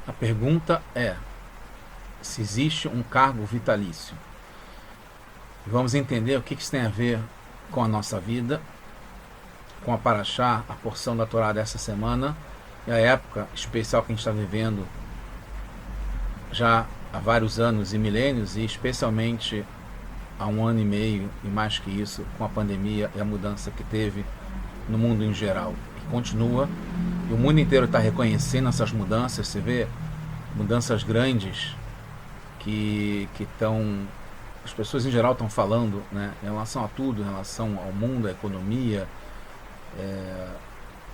A pergunta é se existe um cargo vitalício. Vamos entender o que isso tem a ver com a nossa vida, com a Paraxá, a porção da Torá dessa semana e a época especial que a gente está vivendo já há vários anos e milênios, e especialmente há um ano e meio e mais que isso, com a pandemia e a mudança que teve no mundo em geral. E continua, e o mundo inteiro está reconhecendo essas mudanças. Você vê mudanças grandes que estão, as pessoas em geral estão falando, né, em relação a tudo, em relação ao mundo, à economia,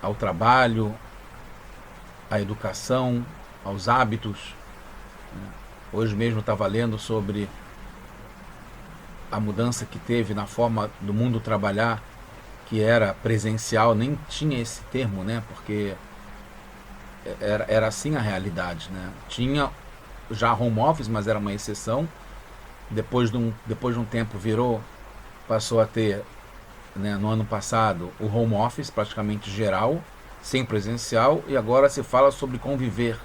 ao trabalho, à educação, aos hábitos. Hoje mesmo estava lendo sobre a mudança que teve na forma do mundo trabalhar, que era presencial, nem tinha esse termo, né? Porque era assim a realidade, né? Tinha já home office, mas era uma exceção. Depois de um tempo passou a ter, né, no ano passado, o home office praticamente geral, sem presencial, e agora se fala sobre conviver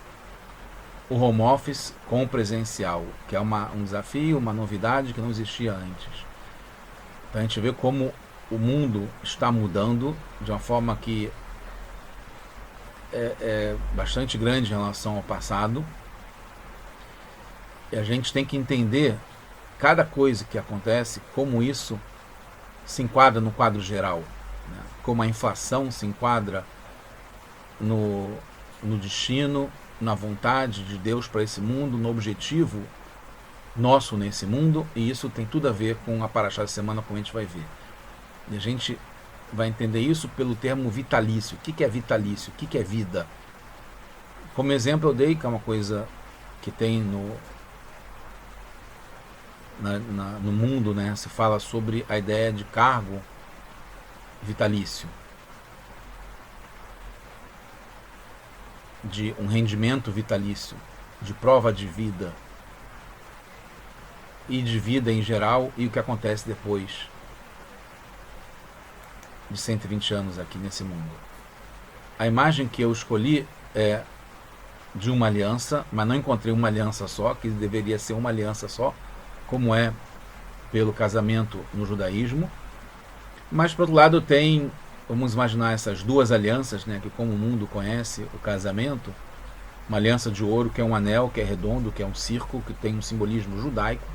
o home office com o presencial, que é um desafio, uma novidade que não existia antes. Então a gente vê como o mundo está mudando de uma forma que é bastante grande em relação ao passado, e a gente tem que entender cada coisa que acontece, como isso se enquadra no quadro geral, né? Como a inflação se enquadra no destino, na vontade de Deus para esse mundo, no objetivo nosso nesse mundo, e isso tem tudo a ver com a Paraxá de semana, como a gente vai ver. E a gente vai entender isso pelo termo vitalício. O que é vitalício? O que é vida? Como exemplo eu dei que é uma coisa que tem no mundo, né? Se fala sobre a ideia de cargo vitalício, de um rendimento vitalício, de prova de vida e de vida em geral, e o que acontece depois de 120 anos aqui nesse mundo. A imagem que eu escolhi é de uma aliança, mas não encontrei uma aliança só, que deveria ser uma aliança só, como é pelo casamento no judaísmo. Mas, por outro lado, vamos imaginar essas duas alianças, né, que como o mundo conhece o casamento, uma aliança de ouro, que é um anel, que é redondo, que é um círculo, que tem um simbolismo judaico,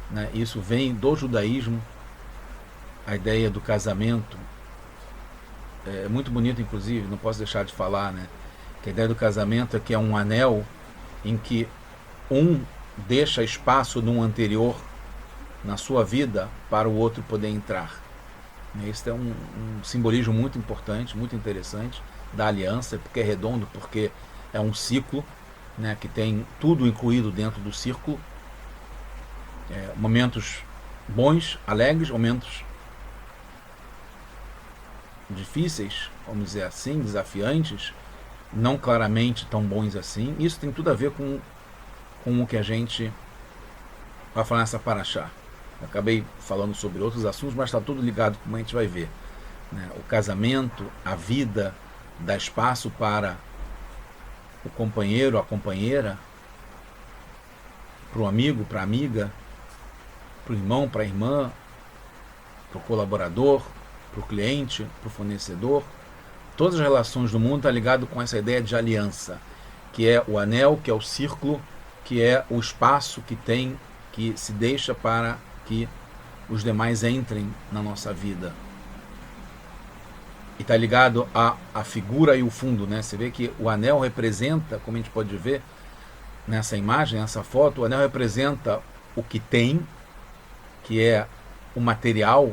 né, isso vem do judaísmo, a ideia do casamento. É muito bonito, inclusive, não posso deixar de falar, né, que a ideia do casamento é que é um anel em que um deixa espaço num anterior na sua vida para o outro poder entrar. Esse é um simbolismo muito importante, muito interessante da aliança, porque é redondo, porque é um ciclo, né, que tem tudo incluído dentro do círculo. Momentos bons, alegres, momentos difíceis, vamos dizer assim, desafiantes, não claramente tão bons assim. Isso tem tudo a ver com o que a gente vai falar nessa paraxá. Eu acabei falando sobre outros assuntos, mas está tudo ligado, como a gente vai ver, né? O casamento, a vida, dá espaço para o companheiro, a companheira, para o amigo, para a amiga, para o irmão, para a irmã, para o colaborador, para o cliente, para o fornecedor. Todas as relações do mundo estão ligadas com essa ideia de aliança, que é o anel, que é o círculo, que é o espaço que se deixa para que os demais entrem na nossa vida. E está ligado à figura e o fundo, né? Você vê que o anel representa, como a gente pode ver nessa imagem, nessa foto, o anel representa o que tem, que é o material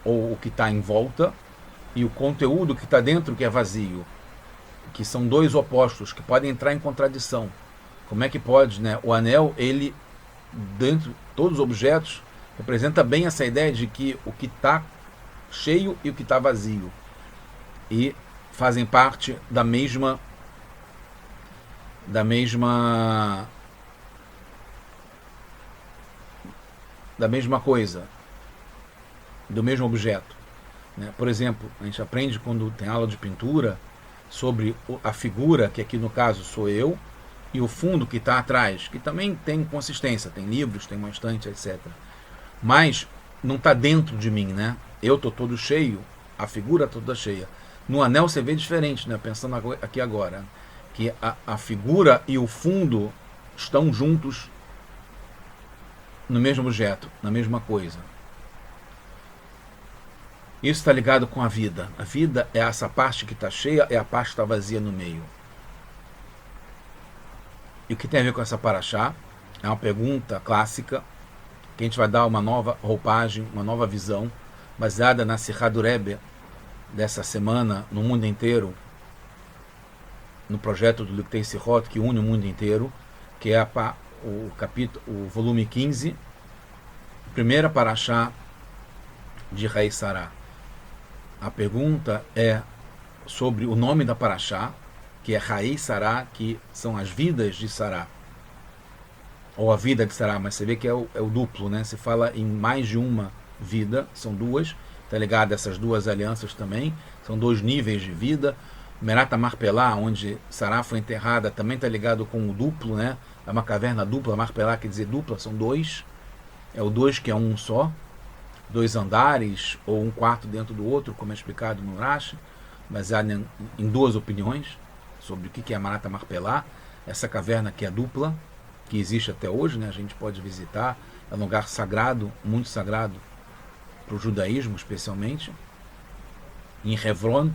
ou o que está em volta, e o conteúdo que está dentro, que é vazio, que são dois opostos que podem entrar em contradição. Como é que pode, né? O anel, ele, dentro de todos os objetos, representa bem essa ideia de que o que está cheio e o que está vazio, e fazem parte da mesma da mesma da mesma coisa, do mesmo objeto, né? Por exemplo, a gente aprende quando tem aula de pintura sobre a figura, que aqui no caso sou eu, e o fundo que está atrás, que também tem consistência, tem livros, tem uma estante, etc. Mas não está dentro de mim, né? Eu estou todo cheio, a figura toda cheia. No anel você vê diferente, né? Pensando aqui agora, que a figura e o fundo estão juntos no mesmo objeto, na mesma coisa. Isso está ligado com a vida. A vida é essa parte que está cheia, é a parte que está vazia no meio. E o que tem a ver com essa paraxá? É uma pergunta clássica que a gente vai dar uma nova roupagem, uma nova visão, baseada na Sirá do Rebbe dessa semana no mundo inteiro, no projeto do Liktei Sirot, que une o mundo inteiro, que é o volume 15, primeira paraxá de Rei Sará. A pergunta é sobre o nome da paraxá, que é Rei Sará, que são as vidas de Sará, ou a vida de Sará, mas você vê que é o duplo, né? Se fala em mais de uma vida, são duas, está ligado a essas duas alianças também, são dois níveis de vida. Merata Marpelá, onde Sará foi enterrada, também está ligado com o duplo, né? É uma caverna dupla, Marpelá quer dizer dupla, são dois, é o dois que é um só, dois andares, ou um quarto dentro do outro, como é explicado no Rashi, baseado em duas opiniões sobre o que é Merata Marpelá, essa caverna que é dupla, que existe até hoje, né? A gente pode visitar, é um lugar sagrado, muito sagrado para o judaísmo especialmente. Em Hebron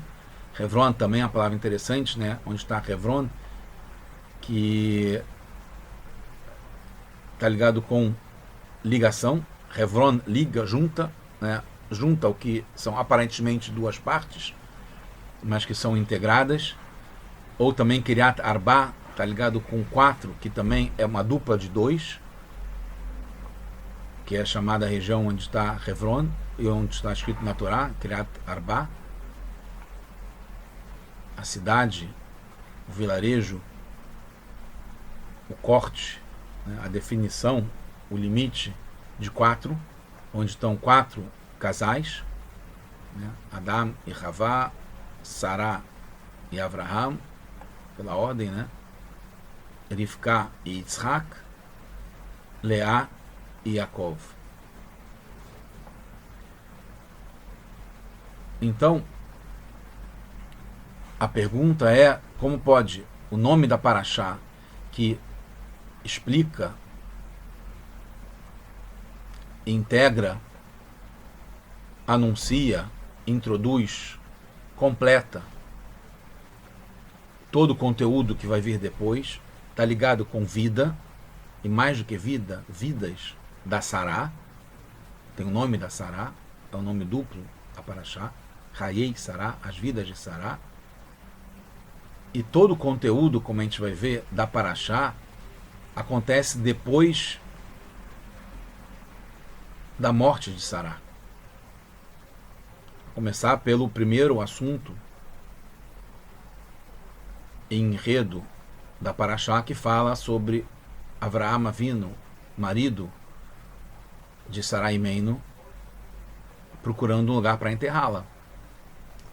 também é uma palavra interessante, né? Onde está Hebron, que está ligado com ligação. Hebron liga, junta, né? Junta o que são aparentemente duas partes, mas que são integradas. Ou também Kiryat Arba, está ligado com 4, que também é uma dupla de 2, que é a chamada região onde está Hebron, e onde está escrito na Torá, Kiryat Arba, a cidade, o vilarejo, o corte, né, a definição, o limite de 4, onde estão 4 casais, né, Adam e Havá, Sará e Avraham, pela ordem, né? Rivka e Yitzhak, Leá e Yaakov. Então, a pergunta é, como pode o nome da paraxá, que explica, integra, anuncia, introduz, completa todo o conteúdo que vai vir depois, está ligado com vida, e mais do que vida, vidas da Sará, tem o nome da Sará, é o nome duplo da paraxá, Raiei Sará, as vidas de Sará, e todo o conteúdo, como a gente vai ver, da paraxá, acontece depois da morte de Sará. Vou começar pelo primeiro assunto, enredo da paraxá, que fala sobre Avraham Avinu, marido de Sarai Meino, procurando um lugar para enterrá-la,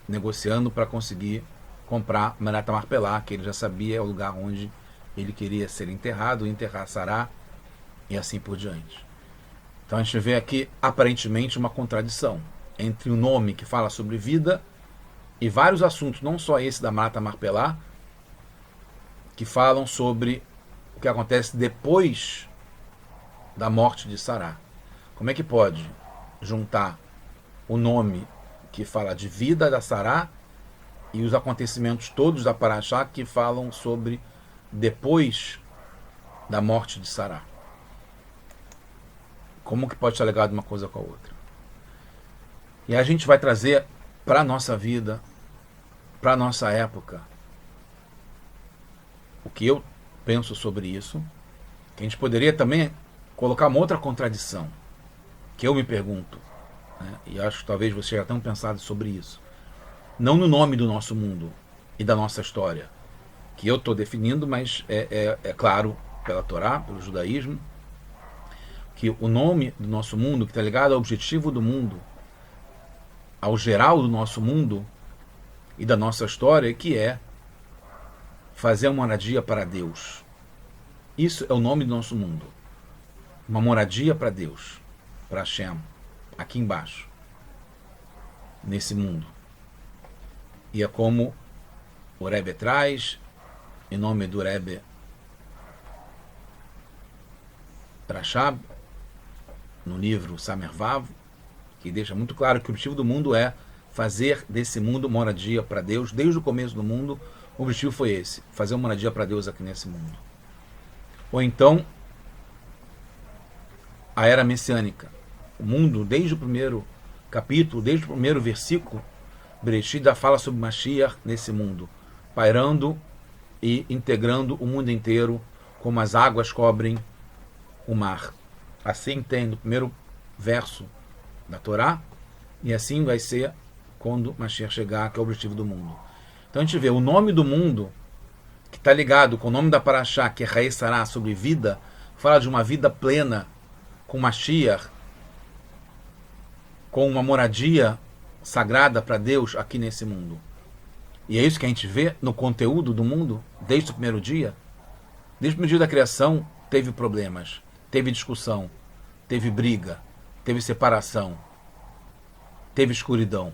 negociando para conseguir comprar Merata Marpelá, que ele já sabia é o lugar onde ele queria ser enterrado, enterrar Sará e assim por diante. Então a gente vê aqui aparentemente uma contradição entre o nome que fala sobre vida e vários assuntos, não só esse da Merata Marpelá, que falam sobre o que acontece depois da morte de Sará. Como é que pode juntar o nome que fala de vida da Sará e os acontecimentos todos da paraxá que falam sobre depois da morte de Sará? Como que pode estar ligado uma coisa com a outra? E a gente vai trazer para a nossa vida, para a nossa época, o que eu penso sobre isso, que a gente poderia também colocar uma outra contradição, que eu me pergunto, né, e acho que talvez vocês já tenham pensado sobre isso. Não no nome do nosso mundo e da nossa história, que eu estou definindo, mas é claro pela Torá, pelo judaísmo, que o nome do nosso mundo, que está ligado ao objetivo do mundo, ao geral do nosso mundo e da nossa história, que é fazer uma moradia para Deus. Isso é o nome do nosso mundo. Uma moradia para Deus, para Hashem, aqui embaixo, nesse mundo. E é como o Rebbe traz, em nome do Rebbe Rashab, no livro Samer Vav, que deixa muito claro que o objetivo do mundo é fazer desse mundo moradia para Deus. Desde o começo do mundo, o objetivo foi esse, fazer uma moradia para Deus aqui nesse mundo. Ou então, a era messiânica. O mundo, desde o primeiro capítulo, desde o primeiro versículo, Bereshit já fala sobre Mashiach nesse mundo, pairando e integrando o mundo inteiro, como as águas cobrem o mar. Assim tem no primeiro verso da Torá, e assim vai ser quando Mashiach chegar, que é o objetivo do mundo. Então a gente vê o nome do mundo, que está ligado com o nome da Parashá, que é Rei Sará, sobre vida, fala de uma vida plena, com Mashiach, com uma moradia sagrada para Deus aqui nesse mundo. E é isso que a gente vê no conteúdo do mundo, desde o primeiro dia. Desde o primeiro dia da criação, teve problemas, teve discussão, teve briga, teve separação, teve escuridão.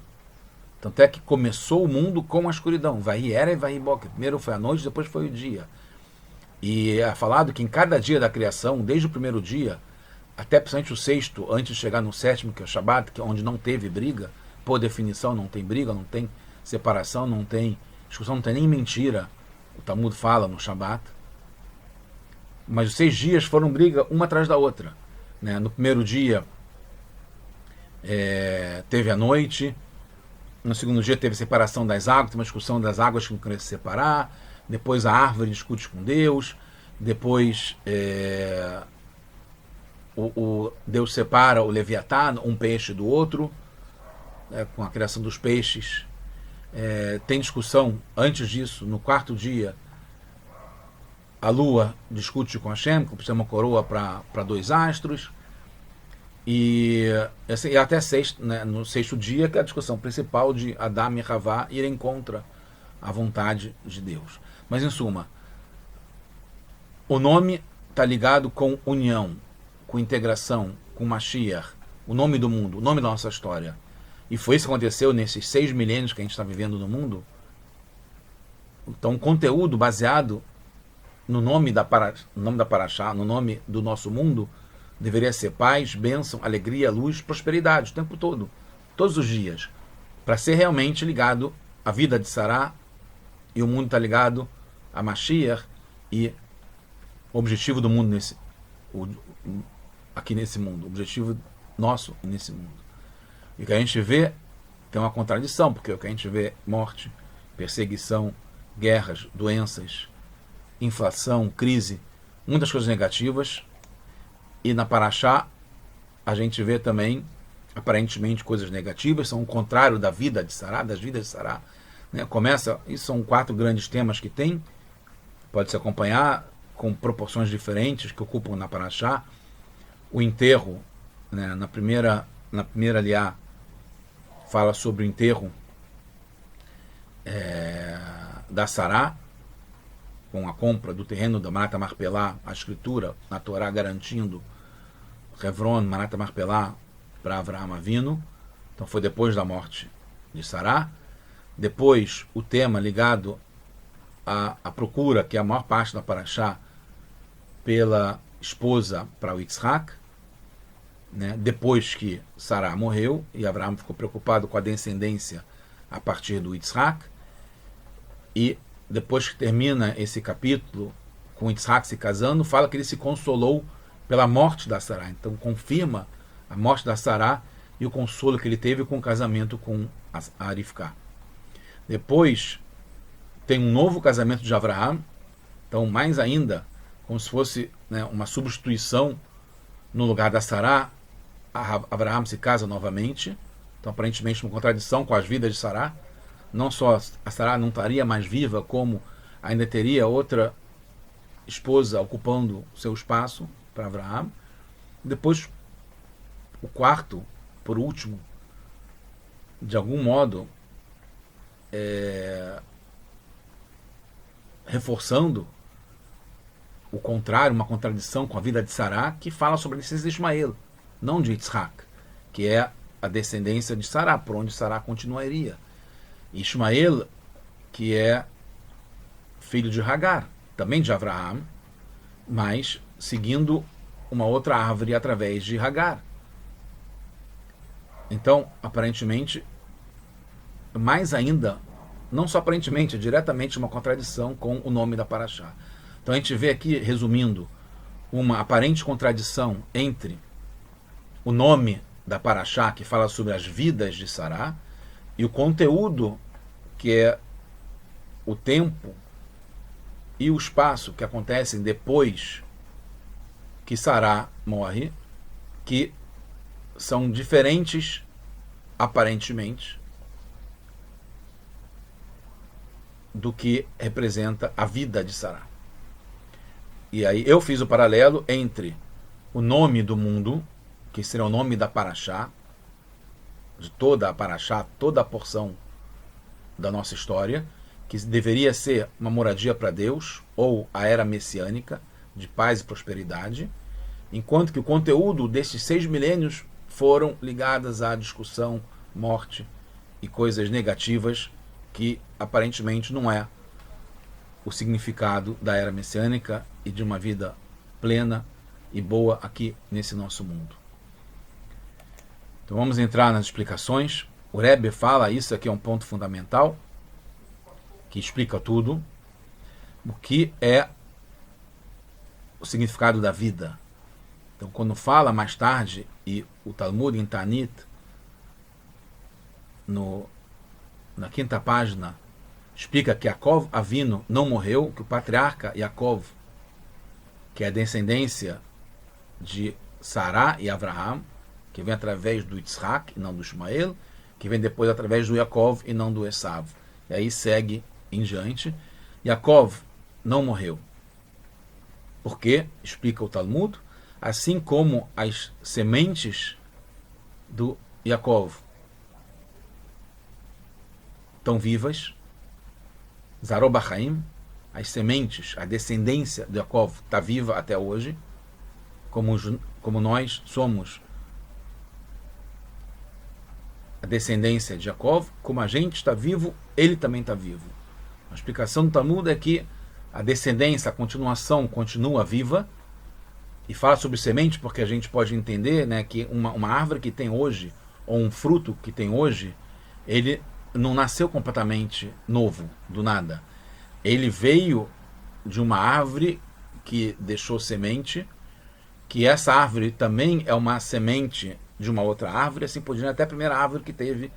Tanto é que começou o mundo com a escuridão. Vai era e vai boca. Primeiro foi a noite, depois foi o dia. E é falado que em cada dia da criação, desde o primeiro dia, até principalmente o sexto, antes de chegar no sétimo, que é o Shabat, que é onde não teve briga, por definição não tem briga, não tem separação, não tem discussão, não tem nem mentira. O Talmud fala no Shabat. Mas os 6 dias foram briga uma atrás da outra. Né? No primeiro dia teve a noite. No segundo dia teve separação das águas, tem uma discussão das águas que não queriam se separar. Depois a árvore discute com Deus. Depois Deus separa o Leviatã, um peixe do outro, com a criação dos peixes. Tem discussão antes disso, no quarto dia. A lua discute com Hashem, que precisa de uma coroa para 2 astros. E até sexto, né, no sexto dia, que é a discussão principal de Adam e Havá irem contra a vontade de Deus. Mas, em suma, o nome está ligado com união, com integração, com Mashiach, o nome do mundo, o nome da nossa história. E foi isso que aconteceu nesses 6 milênios que a gente está vivendo no mundo. Então, conteúdo baseado no nome da Parashá, no nome do nosso mundo, deveria ser paz, bênção, alegria, luz, prosperidade, o tempo todo, todos os dias, para ser realmente ligado à vida de Sará, e o mundo está ligado a Mashiach, e o objetivo do mundo aqui nesse mundo, o objetivo nosso nesse mundo. E o que a gente vê tem uma contradição, porque o que a gente vê morte, perseguição, guerras, doenças, inflação, crise, muitas coisas negativas. E na Parashá a gente vê também aparentemente coisas negativas, são o contrário da vida de Sará, das vidas de Sará. Né? Isso são 4 grandes temas que tem, pode se acompanhar com proporções diferentes que ocupam na Parashá. O enterro, né? na primeira aliá, fala sobre o enterro da Sará, com a compra do terreno da Manata Marpelá, a escritura na Torá garantindo Hebron, Manata Marpelá, para Avraham Avinu. Então foi depois da morte de Sará. Depois o tema ligado à procura, que é a maior parte da Parashá, pela esposa para o Yitzhak, né? Depois que Sará morreu, e Avraham ficou preocupado com a descendência a partir do Yitzhak. E depois que termina esse capítulo com Yitzhak se casando, fala que ele se consolou pela morte da Sará. Então confirma a morte da Sará e o consolo que ele teve com o casamento com a Rivka. Depois tem um novo casamento de Avraham, então mais ainda, como se fosse, né, uma substituição no lugar da Sará. Avraham se casa novamente, então aparentemente uma contradição com as vidas de Sará. Não só a Sará não estaria mais viva, como ainda teria outra esposa ocupando o seu espaço para Avraham. Depois, o quarto, por último, de algum modo, reforçando o contrário, uma contradição com a vida de Sará, que fala sobre a descendência de Ismael, não de Yitzhak, que é a descendência de Sará, por onde Sará continuaria. Ismael, que é filho de Hagar, também de Avraham, mas seguindo uma outra árvore através de Hagar. Então, aparentemente, mais ainda, não só aparentemente, é diretamente uma contradição com o nome da Parashá. Então a gente vê aqui, resumindo, uma aparente contradição entre o nome da Parashá, que fala sobre as vidas de Sará, e o conteúdo, que é o tempo e o espaço que acontecem depois que Sará morre, que são diferentes aparentemente do que representa a vida de Sará. E aí eu fiz o paralelo entre o nome do mundo, que seria o nome da Parashá, de toda a Parashá, toda a porção da nossa história, que deveria ser uma moradia para Deus, ou a era messiânica, de paz e prosperidade, enquanto que o conteúdo destes 6 milênios foram ligadas à discussão, morte e coisas negativas, que aparentemente não é o significado da era messiânica e de uma vida plena e boa aqui nesse nosso mundo. Então vamos entrar nas explicações. O Rebbe fala, isso aqui é um ponto fundamental, que explica tudo, o que é o significado da vida. Então quando fala mais tarde, e o Talmud em Tanit, na 5ª página, explica que Yaakov Avino não morreu, que o patriarca Yaakov, que é a descendência de Sará e Avraham, que vem através do Yitzhak e não do Ismael, que vem depois através do Yaakov e não do Esav. E aí segue em diante. Yaakov não morreu. Por quê? Explica o Talmud. Assim como as sementes do Yaakov estão vivas, Zarobachaim, as sementes, a descendência de Yaakov está viva até hoje, como nós somos a descendência de Yaakov, como a gente está vivo, ele também está vivo. A explicação do Talmud é que a descendência, a continuação, continua viva, e fala sobre semente porque a gente pode entender, né, que uma árvore que tem hoje, ou um fruto que tem hoje, ele não nasceu completamente novo, do nada. Ele veio de uma árvore que deixou semente, que essa árvore também é uma semente de uma outra árvore, assim por diante, até a primeira árvore que teve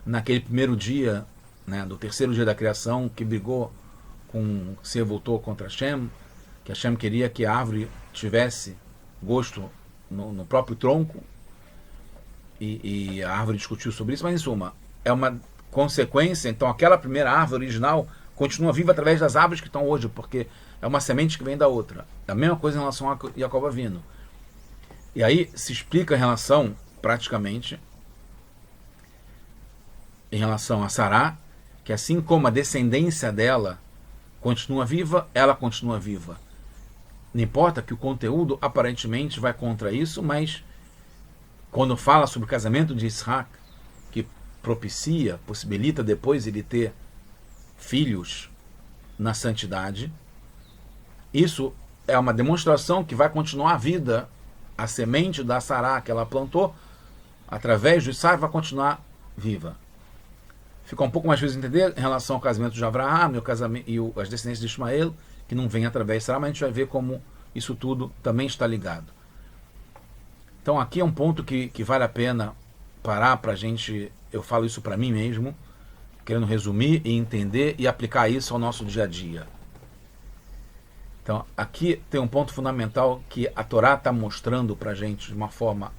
naquele primeiro dia, né, do terceiro dia da criação, que brigou se revoltou contra Hashem, que Hashem queria que a árvore tivesse gosto no próprio tronco, e a árvore discutiu sobre isso, mas em suma, é uma consequência. Então aquela primeira árvore original continua viva através das árvores que estão hoje, porque é uma semente que vem da outra. A mesma coisa em relação a Yaakov Avinu. E aí se explica em relação, praticamente, em relação a Sará, que assim como a descendência dela continua viva, ela continua viva. Não importa que o conteúdo aparentemente vai contra isso, mas quando fala sobre o casamento de Isaac, que propicia, possibilita depois ele ter filhos na santidade, isso é uma demonstração que vai continuar a vida, a semente da Sará que ela plantou, através do Isaac, vai continuar viva. Fica um pouco mais difícil de entender em relação ao casamento de Avraham e as descendências de Ismael, que não vem através de Sará, mas a gente vai ver como isso tudo também está ligado. Então aqui é um ponto que vale a pena parar para a gente, eu falo isso para mim mesmo, querendo resumir e entender e aplicar isso ao nosso dia a dia. Então aqui tem um ponto fundamental que a Torá está mostrando para a gente de uma forma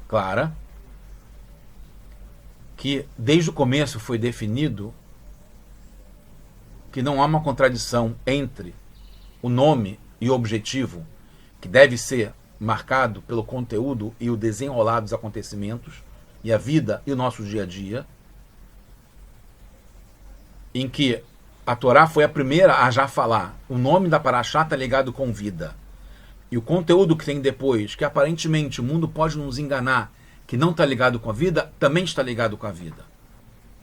clara, que desde o começo foi definido que não há uma contradição entre o nome e o objetivo, que deve ser marcado pelo conteúdo e o desenrolar dos acontecimentos, e a vida e o nosso dia a dia, em que a Torá foi a primeira a já falar. O nome da Parashá está ligado com vida. E o conteúdo que tem depois, que aparentemente o mundo pode nos enganar, que não está ligado com a vida, também está ligado com a vida.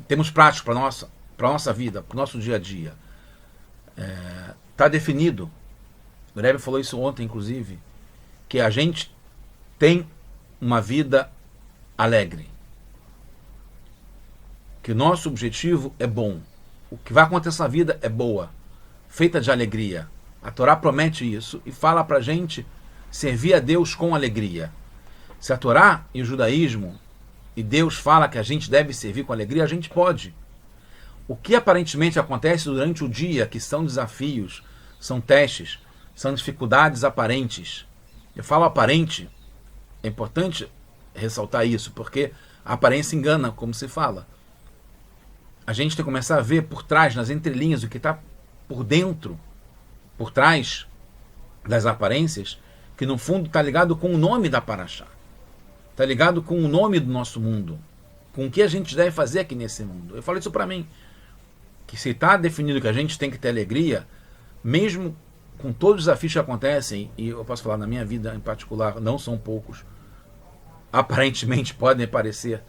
Temos práticos para a nossa vida, para o nosso dia a dia. Está definido. O Rebbe falou isso ontem, inclusive, que a gente tem uma vida alegre. Que o nosso objetivo é bom. O que vai acontecer na vida é boa, feita de alegria. A Torá promete isso e fala para a gente servir a Deus com alegria. Se a Torá e o judaísmo e Deus fala que a gente deve servir com alegria, a gente pode. O que aparentemente acontece durante o dia, que são desafios, são testes, são dificuldades aparentes. Eu falo aparente, é importante ressaltar isso, porque a aparência engana, como se fala. A gente tem que começar a ver por trás, nas entrelinhas, o que está por dentro, por trás das aparências, que no fundo está ligado com o nome da Parashá. Está ligado com o nome do nosso mundo, com o que a gente deve fazer aqui nesse mundo. Eu falo isso para mim, que se está definido que a gente tem que ter alegria, mesmo com todos os desafios que acontecem, e eu posso falar na minha vida em particular, não são poucos, aparentemente podem parecer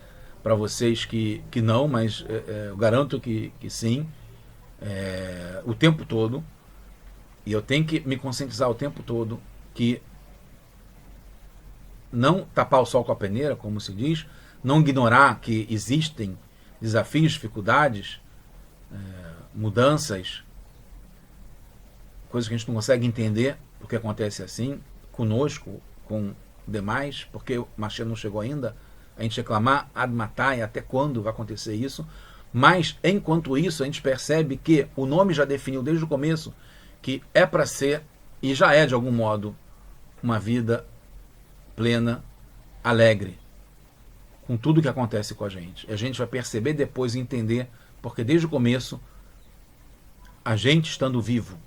para vocês que não, mas eu garanto que sim, o tempo todo, e eu tenho que me conscientizar o tempo todo que não tapar o sol com a peneira, como se diz, não ignorar que existem desafios, dificuldades, mudanças, coisas que a gente não consegue entender porque acontece assim, conosco, com demais, porque o Mashiach não chegou ainda, a gente reclamar ad matai, até quando vai acontecer isso, mas enquanto isso a gente percebe que o nome já definiu desde o começo que é para ser, e já é de algum modo, uma vida plena, alegre, com tudo que acontece com a gente. E a gente vai perceber depois e entender, porque desde o começo, a gente estando vivo,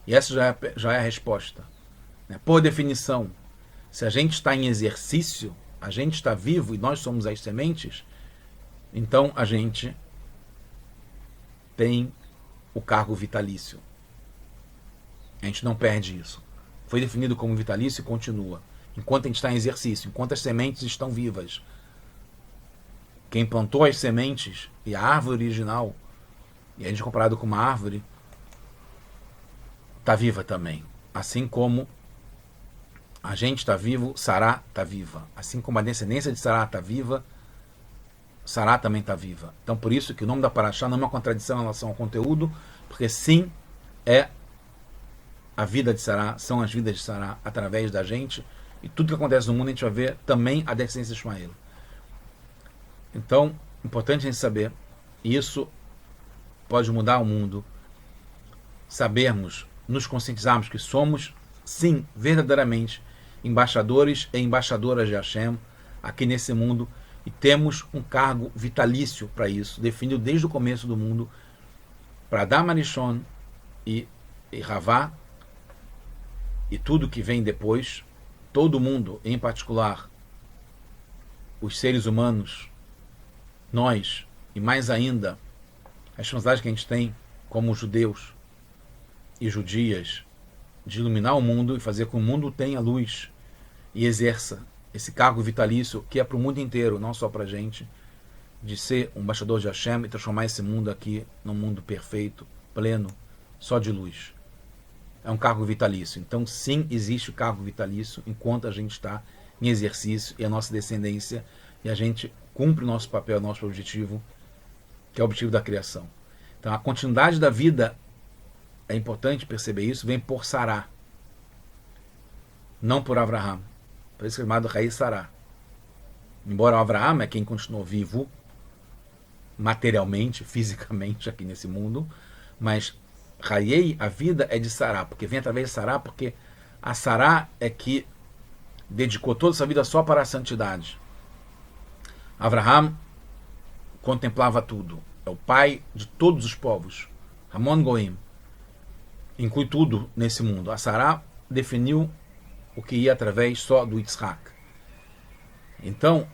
e essa já é a resposta, né? Por definição, se a gente está em exercício, a gente está vivo e nós somos as sementes, então a gente tem o cargo vitalício. A gente não perde isso. Foi definido como vitalício e continua. Enquanto a gente está em exercício, enquanto as sementes estão vivas. Quem plantou as sementes e a árvore original, e a gente comparado com uma árvore, está viva também. Assim como a gente está vivo, Sará está viva. Assim como a descendência de Sará está viva, Sará também está viva. Então por isso que o nome da Parashá não é uma contradição em relação ao conteúdo, porque sim, é a vida de Sará, são as vidas de Sará através da gente, e tudo que acontece no mundo a gente vai ver também a descendência de Ismael. Então, importante a gente saber, e isso pode mudar o mundo, sabermos, nos conscientizarmos que somos, sim, verdadeiramente, embaixadores e embaixadoras de Hashem aqui nesse mundo, e temos um cargo vitalício para isso, definido desde o começo do mundo, para Adam Arishon e Ravá, e tudo que vem depois, todo mundo, em particular, os seres humanos, nós, e mais ainda, a responsabilidade que a gente tem como judeus e judias, de iluminar o mundo e fazer com que o mundo tenha luz e exerça esse cargo vitalício que é para o mundo inteiro, não só para a gente, de ser um embaixador de Hashem e transformar esse mundo aqui num mundo perfeito, pleno, só de luz. É um cargo vitalício. Então, sim, existe o cargo vitalício enquanto a gente está em exercício e a nossa descendência, e a gente cumpre o nosso papel, o nosso objetivo, que é o objetivo da criação. Então, a continuidade da vida, é importante perceber isso, vem por Sará, não por Avraham. Por isso é chamado Rei Sará. Embora o Avraham é quem continuou vivo, materialmente, fisicamente, aqui nesse mundo, mas Raiei, a vida, é de Sará, porque vem através de Sará, porque a Sará é que dedicou toda a sua vida só para a santidade. Avraham contemplava tudo. É o pai de todos os povos. Ramon Goim. Inclui tudo nesse mundo. A Sará definiu o que ia através só do Yitzhak. Então,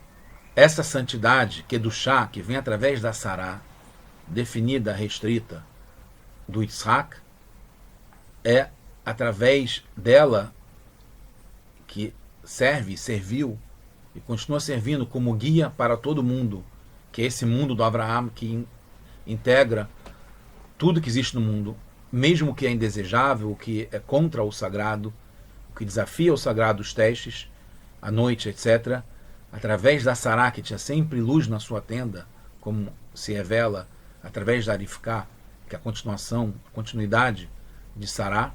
essa santidade, que é do chá, que vem através da Sará, definida, restrita, do Yitzhak, é através dela que serviu e continua servindo como guia para todo mundo, que é esse mundo do Abraham que integra tudo que existe no mundo, mesmo o que é indesejável, o que é contra o sagrado, o que desafia o sagrado, os testes, a noite, etc. Através da Sará, que tinha sempre luz na sua tenda, como se revela através da Arifká, que é a continuidade de Sará.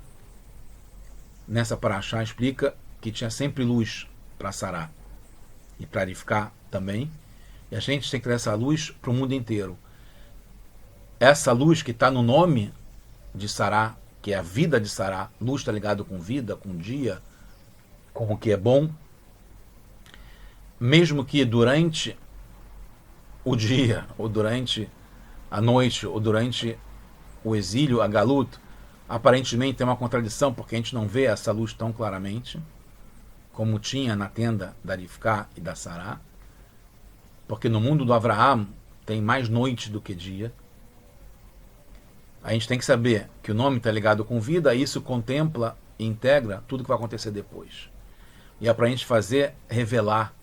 Nessa paraxá explica que tinha sempre luz para Sará e para Arifká também. E a gente tem que ter essa luz para o mundo inteiro. Essa luz que está no nome de Sará, que é a vida de Sará, luz está ligado com vida, com dia, com o que é bom. Mesmo que durante o dia, ou durante a noite, ou durante o exílio, a galut, aparentemente tem uma contradição, porque a gente não vê essa luz tão claramente, como tinha na tenda da Rivká e da Sará, porque no mundo do Avraham tem mais noite do que dia. A gente tem que saber que o nome está ligado com vida, e isso contempla e integra tudo que vai acontecer depois. E é para a gente revelar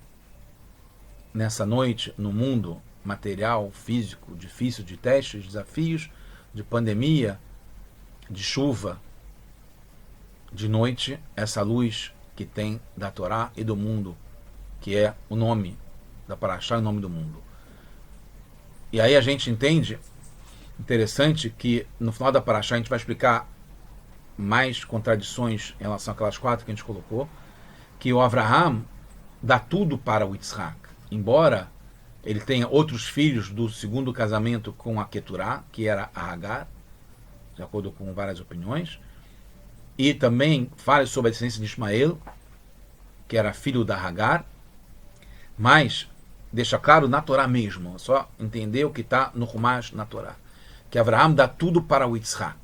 nessa noite, no mundo material, físico, difícil, de testes, desafios, de pandemia, de chuva, de noite, essa luz que tem da Torá e do mundo, que é o nome da Paraxá e o nome do mundo. E aí a gente entende, interessante, que no final da Paraxá a gente vai explicar mais contradições em relação àquelas 4 que a gente colocou, que o Avraham dá tudo para o Yitzhak, embora ele tenha outros filhos do segundo casamento com a Keturá, que era a Hagar, de acordo com várias opiniões, e também fala sobre a descendência de Ismael, que era filho da Hagar, mas deixa claro na Torá mesmo, só entender o que está no Humash, na Torá, que Avraham dá tudo para o Yitzhak.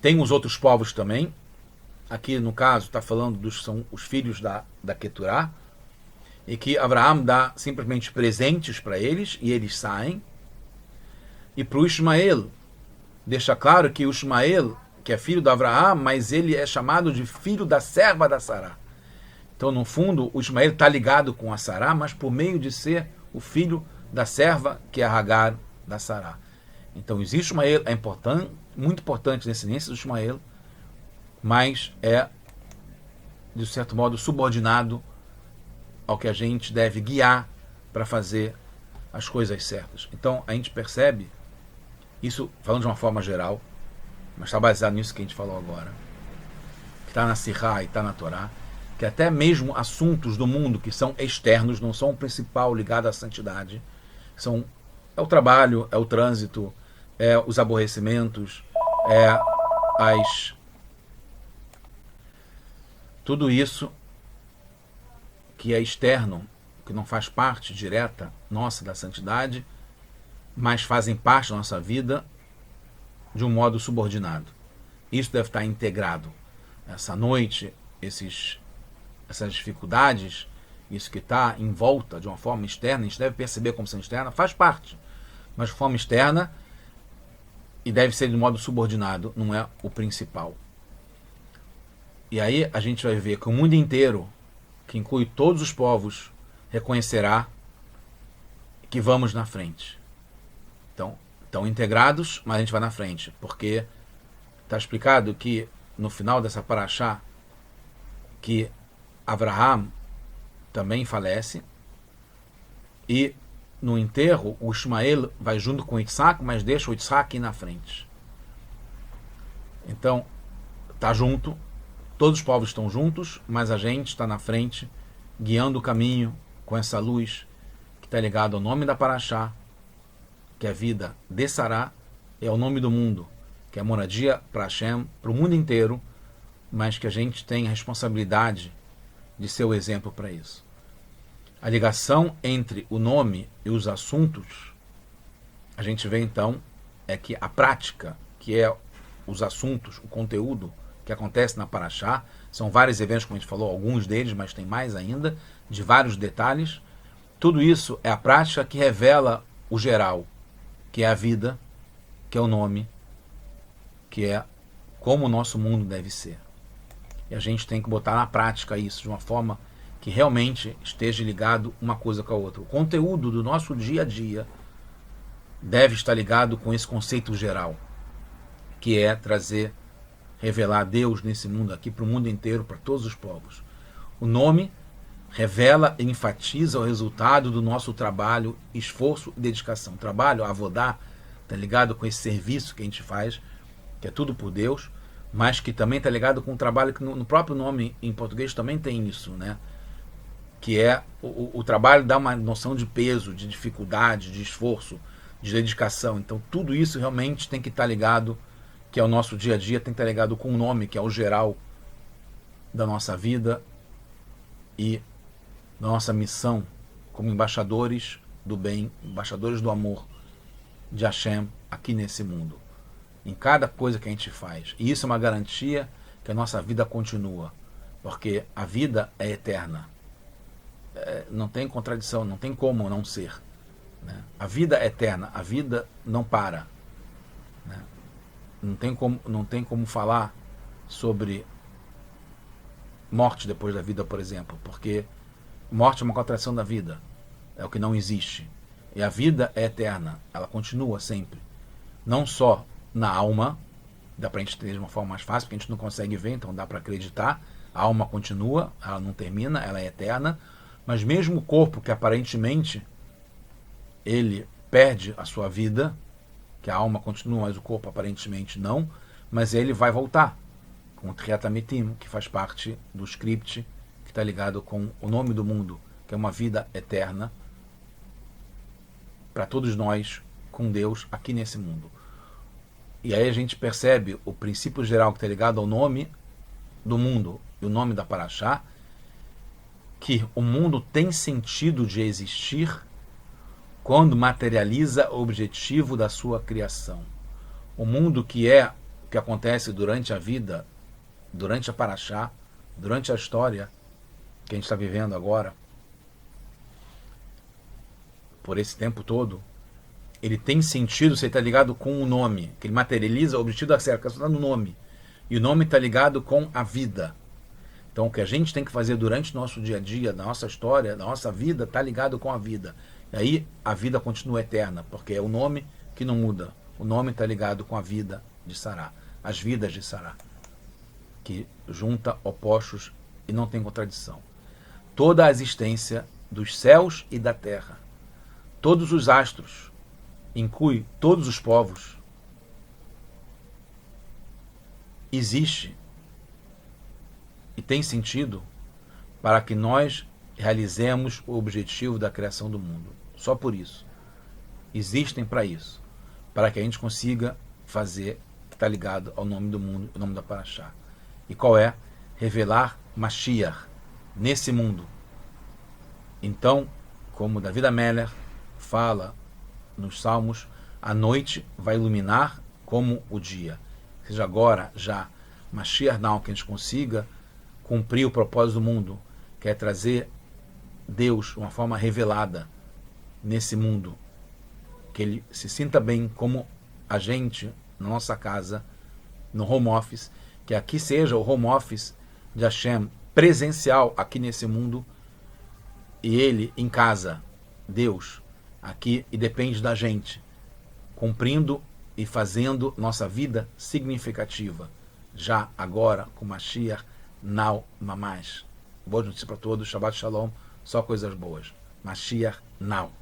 Tem os outros povos também, aqui no caso está falando são os filhos da Keturá, e que Avraham dá simplesmente presentes para eles, e eles saem. E para o Ismael, deixa claro que o Ismael, que é filho de Avraham, mas ele é chamado de filho da serva da Sará. Então, no fundo, o Ismael está ligado com a Sará, mas por meio de ser o filho da serva, que é a Hagar da Sará. Então, existe Ismael, é importante, muito importante na descendência do Ismael, mas é, de certo modo, subordinado ao que a gente deve guiar para fazer as coisas certas. Então, a gente percebe, isso falando de uma forma geral, mas está baseado nisso que a gente falou agora, que está na Sirá e está na Torá, que até mesmo assuntos do mundo que são externos, não são o principal ligado à santidade, é o trabalho, é o trânsito, é os aborrecimentos, tudo isso que é externo, que não faz parte direta nossa da santidade, mas fazem parte da nossa vida de um modo subordinado. Isso deve estar integrado. Essa noite, essas dificuldades, isso que está em volta de uma forma externa, a gente deve perceber como sendo externa, faz parte, mas de forma externa, e deve ser de modo subordinado, não é o principal. E aí a gente vai ver que o mundo inteiro, que inclui todos os povos, reconhecerá que vamos na frente. Então, estão integrados, mas a gente vai na frente, porque está explicado que no final dessa paraxá, que Avraham também falece, e no enterro o Ismael vai junto com o Yitzhak, mas deixa o Yitzhak ir na frente. Então, está junto, todos os povos estão juntos, mas a gente está na frente, guiando o caminho com essa luz que está ligado ao nome da paraxá, que é a vida de Sará, e ao nome do mundo, que é a moradia para Hashem, para o mundo inteiro, mas que a gente tem a responsabilidade de ser o exemplo para isso. A ligação entre o nome e os assuntos, a gente vê então, é que a prática, que é os assuntos, o conteúdo que acontece na paraxá, são vários eventos, como a gente falou, alguns deles, mas tem mais ainda, de vários detalhes. Tudo isso é a prática que revela o geral, que é a vida, que é o nome, que é como o nosso mundo deve ser. E a gente tem que botar na prática isso de uma forma que realmente esteja ligado uma coisa com a outra. O conteúdo do nosso dia a dia deve estar ligado com esse conceito geral, que é trazer, revelar Deus nesse mundo aqui, para o mundo inteiro, para todos os povos. O nome revela e enfatiza o resultado do nosso trabalho, esforço e dedicação. Trabalho, avodá, está ligado com esse serviço que a gente faz, que é tudo por Deus, mas que também está ligado com o trabalho que no próprio nome em português também tem isso, né? Que é o trabalho dá uma noção de peso, de dificuldade, de esforço, de dedicação. Então tudo isso realmente tem que estar ligado, que é o nosso dia a dia, tem que estar ligado com o nome, que é o geral da nossa vida e da nossa missão como embaixadores do bem, embaixadores do amor de Hashem aqui nesse mundo, em cada coisa que a gente faz. E isso é uma garantia que a nossa vida continua, porque a vida é eterna. Não tem contradição, não tem como não ser, né? A vida é eterna, a vida não para, né? Não tem como falar sobre morte depois da vida, por exemplo, porque morte é uma contração da vida, é o que não existe. E a vida é eterna, ela continua sempre, não só na alma, dá pra gente ter de uma forma mais fácil, porque a gente não consegue ver, então dá para acreditar, a alma continua, ela não termina, ela é eterna. Mas mesmo o corpo, que aparentemente ele perde a sua vida, que a alma continua, mas o corpo aparentemente não, mas ele vai voltar com o Tchiat HaMetim, que faz parte do script, que está ligado com o nome do mundo, que é uma vida eterna para todos nós, com Deus, aqui nesse mundo. E aí a gente percebe o princípio geral que está ligado ao nome do mundo e o nome da Parashá, que o mundo tem sentido de existir quando materializa o objetivo da sua criação. O mundo que é o que acontece durante a vida, durante a Parashá, durante a história que a gente está vivendo agora, por esse tempo todo, ele tem sentido, você está ligado com o nome, que ele materializa o objetivo da criação, está no nome. E o nome está ligado com a vida. Então o que a gente tem que fazer durante o nosso dia a dia, da nossa história, da nossa vida, está ligado com a vida. E aí a vida continua eterna, porque é o nome que não muda. O nome está ligado com a vida de Sará, as vidas de Sará, que junta opostos e não tem contradição. Toda a existência dos céus e da terra, todos os astros, inclui todos os povos, existe e tem sentido para que nós realizemos o objetivo da criação do mundo. Só por isso. Existem para isso. Para que a gente consiga fazer que está ligado ao nome do mundo, o nome da Parashá. E qual é? Revelar Mashiach nesse mundo. Então, como David HaMelech fala nos Salmos, a noite vai iluminar como o dia. Seja agora já Mashiach não, que a gente consiga cumprir o propósito do mundo, que é trazer Deus de uma forma revelada nesse mundo, que ele se sinta bem como a gente na nossa casa, no home office, que aqui seja o home office de Hashem presencial aqui nesse mundo, e ele em casa, Deus aqui, e depende da gente, cumprindo e fazendo nossa vida significativa, já agora com Mashiach Now Mamash. Boas notícias para todos, Shabbat Shalom, só coisas boas. Mashiach Now.